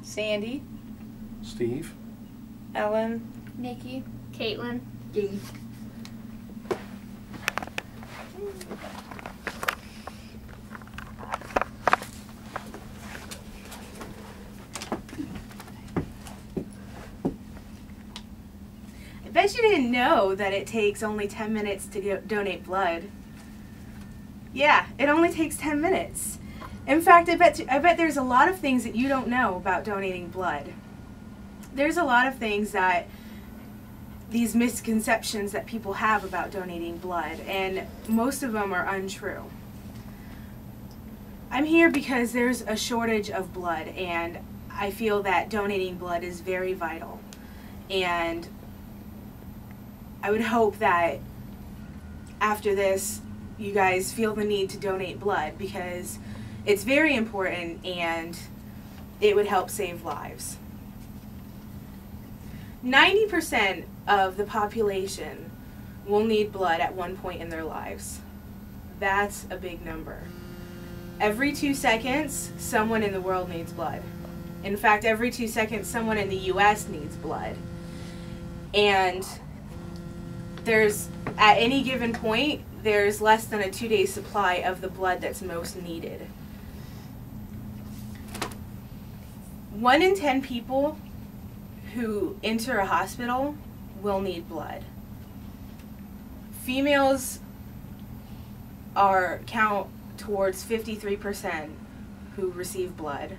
Sandy, Steve, Ellen, Nikki, Caitlin, Gabe. I bet you didn't know that it takes only 10 minutes to donate blood. Yeah, it only takes 10 minutes. In fact, I bet there's a lot of things that you don't know about donating blood. There's a lot of things that, these misconceptions that people have about donating blood, and most of them are untrue. I'm here because there's a shortage of blood, and I feel that donating blood is very vital. And I would hope that after this, you guys feel the need to donate blood, because it's very important and it would help save lives. 90% of the population will need blood at one point in their lives. That's a big number. Every 2 seconds, someone in the world needs blood. In fact, every 2 seconds, someone in the US needs blood. And there's, at any given point, there's less than a 2-day supply of the blood that's most needed. 1 in 10 people who enter a hospital will need blood. Females count towards 53% who receive blood.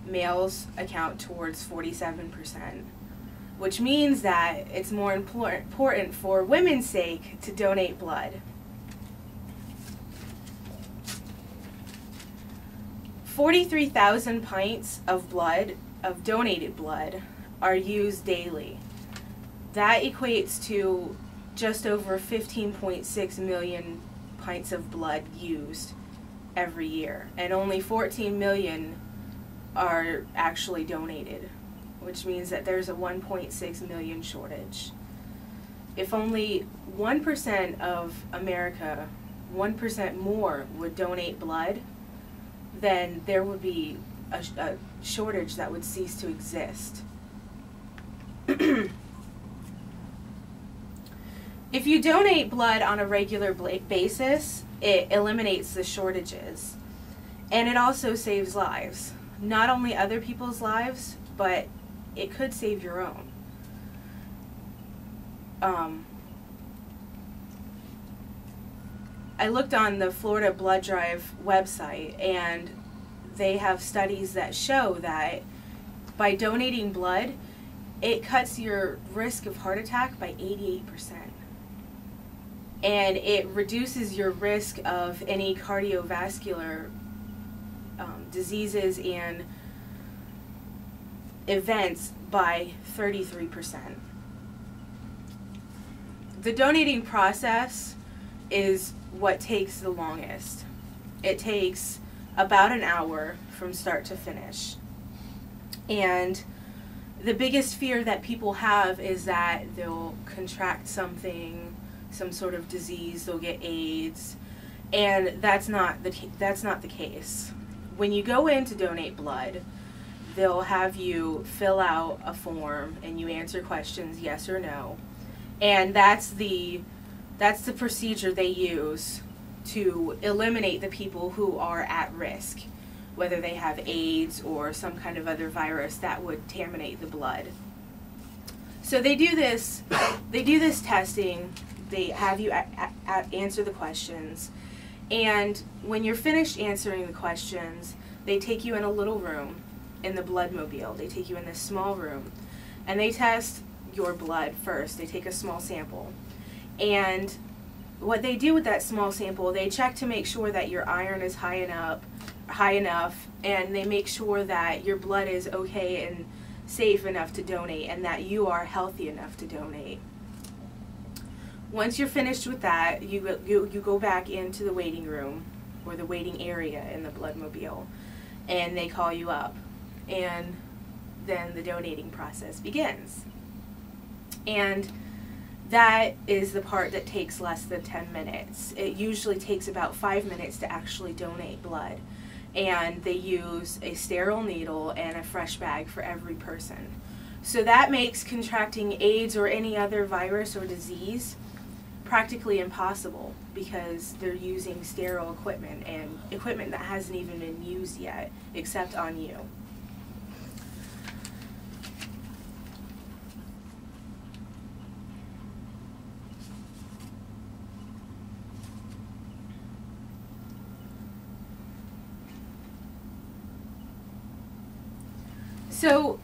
Males account towards 47%, which means that it's more important for women's sake to donate blood. 43,000 pints of blood, of donated blood, are used daily. That equates to just over 15.6 million pints of blood used every year, and only 14 million are actually donated, which means that there's a 1.6 million shortage. If only 1% of America, 1% more, would donate blood, then there would be a shortage that would cease to exist. If you donate blood on a regular basis, it eliminates the shortages, and it also saves lives. Not only other people's lives, but it could save your own. I looked on the Florida Blood Drive website, and they have studies that show that by donating blood, it cuts your risk of heart attack by 88%. And it reduces your risk of any cardiovascular diseases and events by 33%. The donating process is what takes the longest. It takes about an hour from start to finish. And the biggest fear that people have is that they'll contract something, some sort of disease, they'll get AIDS, and that's not the case. When you go in to donate blood, they'll have you fill out a form and you answer questions yes or no, and that's the procedure they use to eliminate the people who are at risk, whether they have AIDS or some kind of other virus that would contaminate the blood. So they do this testing. They have you answer the questions, and when you're finished answering the questions, they take you in a little room in the bloodmobile. They take you in this small room, and they test your blood first. They take a small sample, and what they do with that small sample, they check to make sure that your iron is high enough, and they make sure that your blood is okay and safe enough to donate, and that you are healthy enough to donate. Once you're finished with that, you go back into the waiting room, or the waiting area in the bloodmobile, and they call you up, and then the donating process begins. And that is the part that takes less than 10 minutes. It usually takes about 5 minutes to actually donate blood. and they use a sterile needle and a fresh bag for every person. So that makes contracting AIDS or any other virus or disease practically impossible, because they're using sterile equipment, and equipment that hasn't even been used yet except on you. So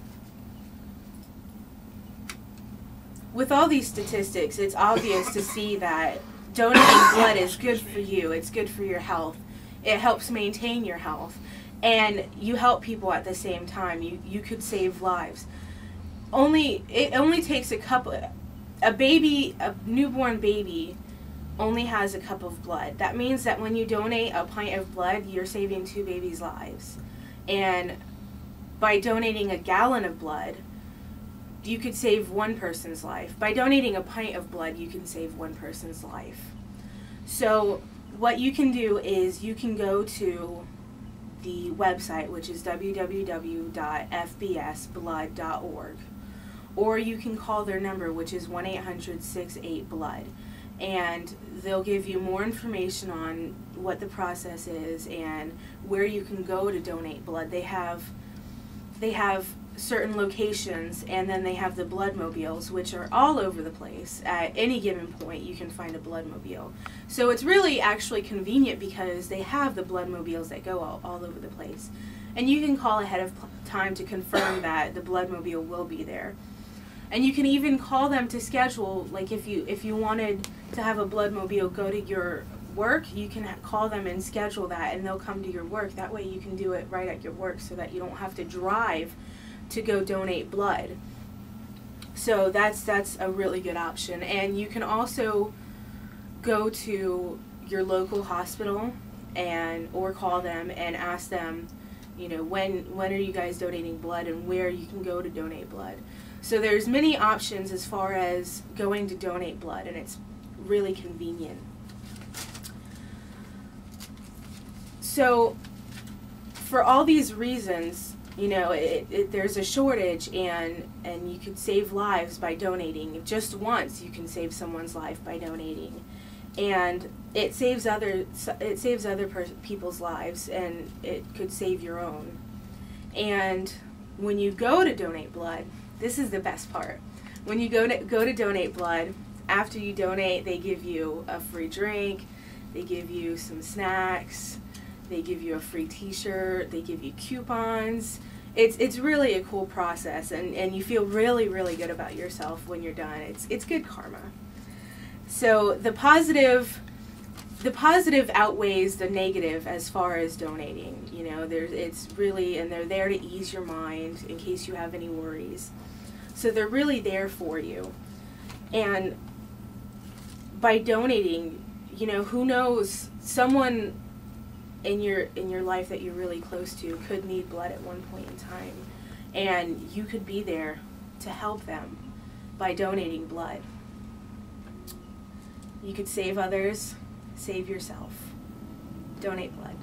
with all these statistics, it's obvious to see that donating blood is good for you. It's good for your health. It helps maintain your health. And you help people at the same time. You could save lives. It only takes a newborn baby only has a cup of blood. That means that when you donate a pint of blood, you're saving 2 babies' lives. And by donating a gallon of blood, you could save 1 person's life. By donating a pint of blood, you can save 1 person's life. So what you can do is you can go to the website, which is www.fbsblood.org, or you can call their number, which is 1-800-68-BLOOD, and they'll give you more information on what the process is and where you can go to donate blood. They have certain locations, and then they have the bloodmobiles, which are all over the place. At any given point you can find a bloodmobile. So it's really actually convenient, because they have the bloodmobiles that go all over the place. And you can call ahead of time to confirm that the bloodmobile will be there. And you can even call them to schedule, like if you wanted to have a bloodmobile go to your work, you can call them and schedule that, and they'll come to your work. That way you can do it right at your work, so that you don't have to drive to go donate blood. So that's a really good option. And you can also go to your local hospital or call them and ask them, when are you guys donating blood, and where you can go to donate blood. So there's many options as far as going to donate blood, and it's really convenient. So for all these reasons, there's a shortage, and you could save lives by donating. Just once you can save someone's life by donating, and it saves other people's lives, and it could save your own. And when you go to donate blood, this is the best part. When you go to donate blood, after you donate, they give you a free drink, they give you some snacks, they give you a free t-shirt, they give you coupons. It's really a cool process, and you feel really, really good about yourself when you're done. It's good karma. So the positive outweighs the negative as far as donating. It's really, and they're there to ease your mind in case you have any worries. So they're really there for you. And by donating, who knows, someone in your life that you're really close to could need blood at one point in time, and you could be there to help them by donating blood. You could save others, save yourself. Donate blood.